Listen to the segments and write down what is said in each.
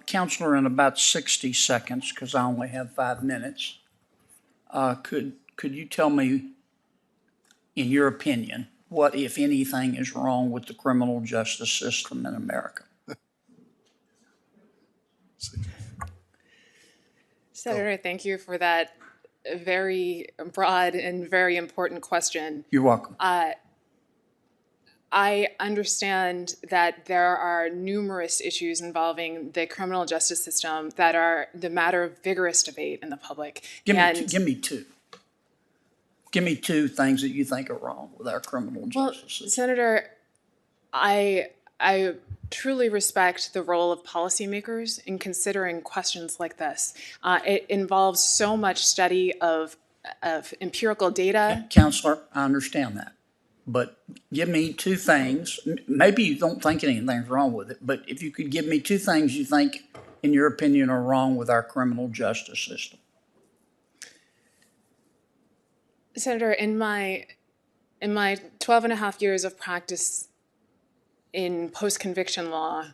Counselor, in about 60 seconds, because I only have 5 minutes, could you tell me, in your opinion, what, if anything, is wrong with the criminal justice system in America? Senator, thank you for that very broad and very important question. You're welcome. I understand that there are numerous issues involving the criminal justice system that are the matter of vigorous debate in the public. Give me two. Give me two things that you think are wrong with our criminal justice system. Senator, I truly respect the role of policymakers in considering questions like this. It involves so much study of empirical data. Counselor, I understand that. But give me two things. Maybe you don't think anything's wrong with it, but if you could give me two things you think, in your opinion, are wrong with our criminal justice system. Senator, in my 12 and a half years of practice in post-conviction law,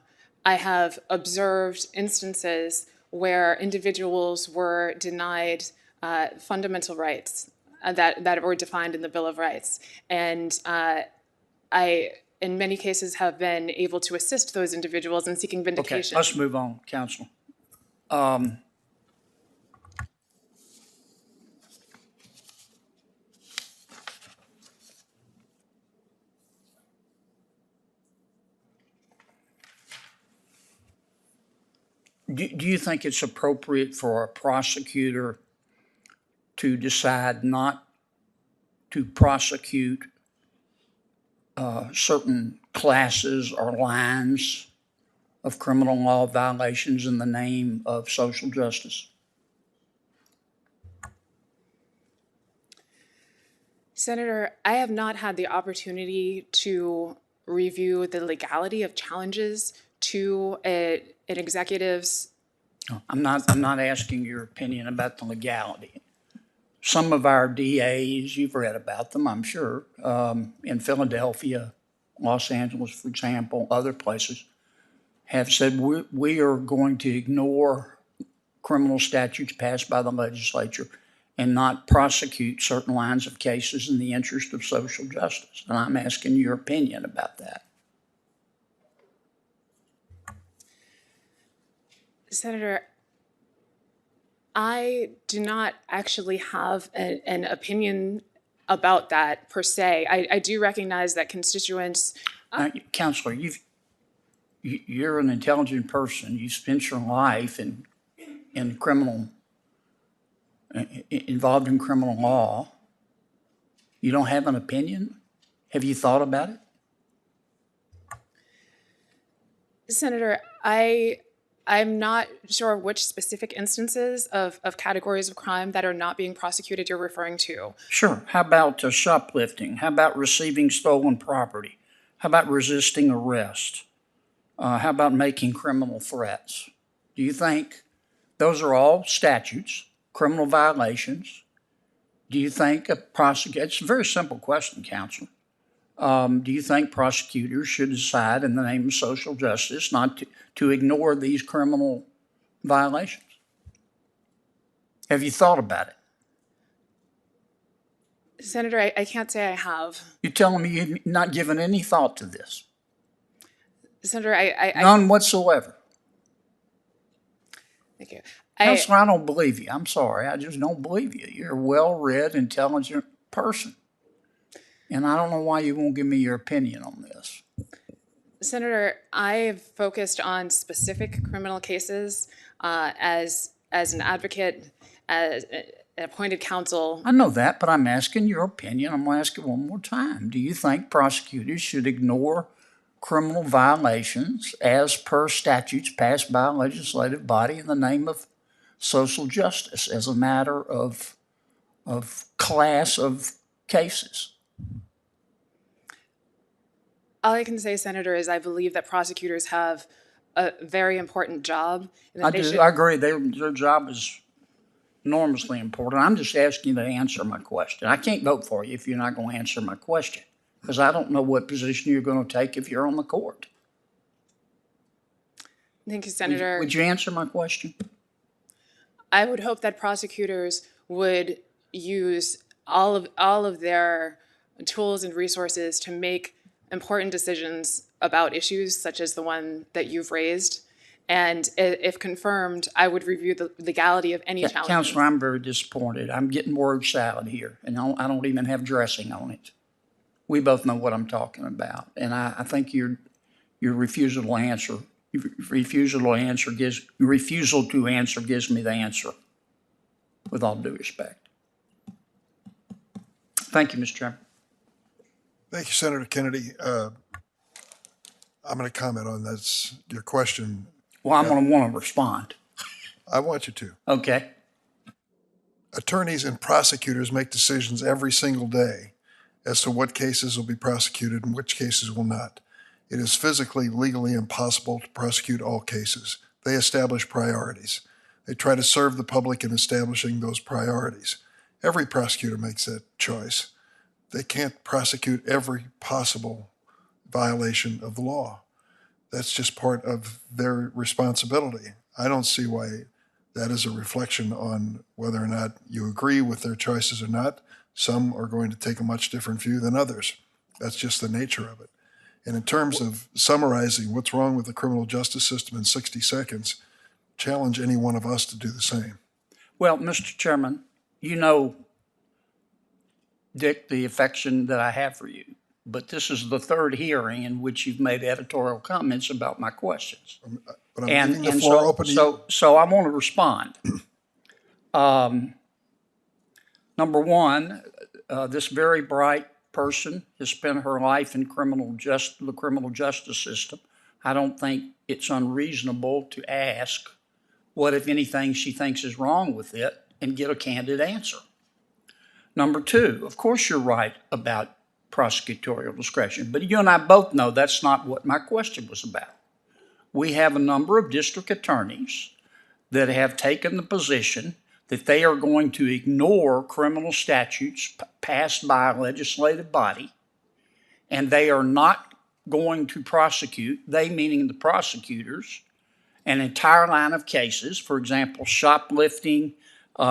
I have observed instances where individuals were denied fundamental rights that were defined in the Bill of Rights. And I, in many cases, have been able to assist those individuals in seeking vindication. Okay, let's move on, Counselor. Do you think it's appropriate for a prosecutor to decide not to prosecute certain classes or lines of criminal law violations in the name of social justice? Senator, I have not had the opportunity to review the legality of challenges to an executive's. I'm not asking your opinion about the legality. Some of our DAs, you've read about them, I'm sure, in Philadelphia, Los Angeles, for example, other places, have said we are going to ignore criminal statutes passed by the legislature and not prosecute certain lines of cases in the interest of social justice. And I'm asking your opinion about that. Senator, I do not actually have an opinion about that per se. I do recognize that constituents. Counselor, you're an intelligent person. You spent your life in criminal, involved in criminal law. You don't have an opinion? Have you thought about it? Senator, I'm not sure which specific instances of categories of crime that are not being prosecuted you're referring to. Sure. How about shoplifting? How about receiving stolen property? How about resisting arrest? How about making criminal threats? Do you think those are all statutes, criminal violations? Do you think it's a very simple question, Counselor. Do you think prosecutors should decide in the name of social justice not to ignore these criminal violations? Have you thought about it? Senator, I can't say I have. You're telling me you've not given any thought to this? Senator, None whatsoever. Thank you. Counselor, I don't believe you. I'm sorry. I just don't believe you. You're a well-read, intelligent person. And I don't know why you won't give me your opinion on this. Senator, I've focused on specific criminal cases as an advocate, as an appointed counsel. I know that, but I'm asking your opinion. I'm going to ask it one more time. Do you think prosecutors should ignore criminal violations as per statutes passed by a legislative body in the name of social justice as a matter of class of cases? All I can say, Senator, is I believe that prosecutors have a very important job. And that I agree. Their job is enormously important. I'm just asking you to answer my question. I can't vote for you if you're not going to answer my question, because I don't know what position you're going to take if you're on the court. Thank you, Senator. Would you answer my question? I would hope that prosecutors would use all of their tools and resources to make important decisions about issues such as the one that you've raised. And if confirmed, I would review the legality of any challenge. Counselor, I'm very disappointed. I'm getting word salad here, and I don't even have dressing on it. We both know what I'm talking about, and I think your refusal to answer gives me the answer. With all due respect. Thank you, Mr. Chairman. Thank you, Senator Kennedy. I'm going to comment on this, your question. Well, I'm going to want to respond. I want you to. Okay. Attorneys and prosecutors make decisions every single day as to what cases will be prosecuted and which cases will not. It is physically, legally impossible to prosecute all cases. They establish priorities. They try to serve the public in establishing those priorities. Every prosecutor makes that choice. They can't prosecute every possible violation of the law. That's just part of their responsibility. I don't see why that is a reflection on whether or not you agree with their choices or not. Some are going to take a much different view than others. That's just the nature of it. And in terms of summarizing what's wrong with the criminal justice system in 60 seconds, challenge any one of us to do the same. Well, Mr. Chairman, you know, Dick, the affection that I have for you, but this is the third hearing in which you've made editorial comments about my questions. But I'm leaving the floor open to you. So I want to respond. Number one, this very bright person has spent her life in the criminal justice system. I don't think it's unreasonable to ask what, if anything, she thinks is wrong with it and get a candid answer. Number two, of course you're right about prosecutorial discretion, but you and I both know that's not what my question was about. We have a number of district attorneys that have taken the position that they are going to ignore criminal statutes passed by a legislative body, and they are not going to prosecute, they meaning the prosecutors, an entire line of cases, for example, shoplifting,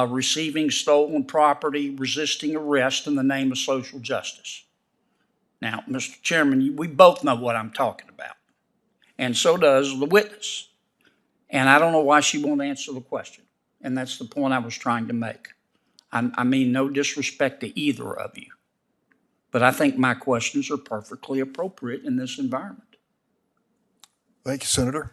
receiving stolen property, resisting arrest in the name of social justice. Now, Mr. Chairman, we both know what I'm talking about, and so does the witness. And I don't know why she won't answer the question, and that's the point I was trying to make. I mean no disrespect to either of you, but I think my questions are perfectly appropriate in this environment. Thank you, Senator.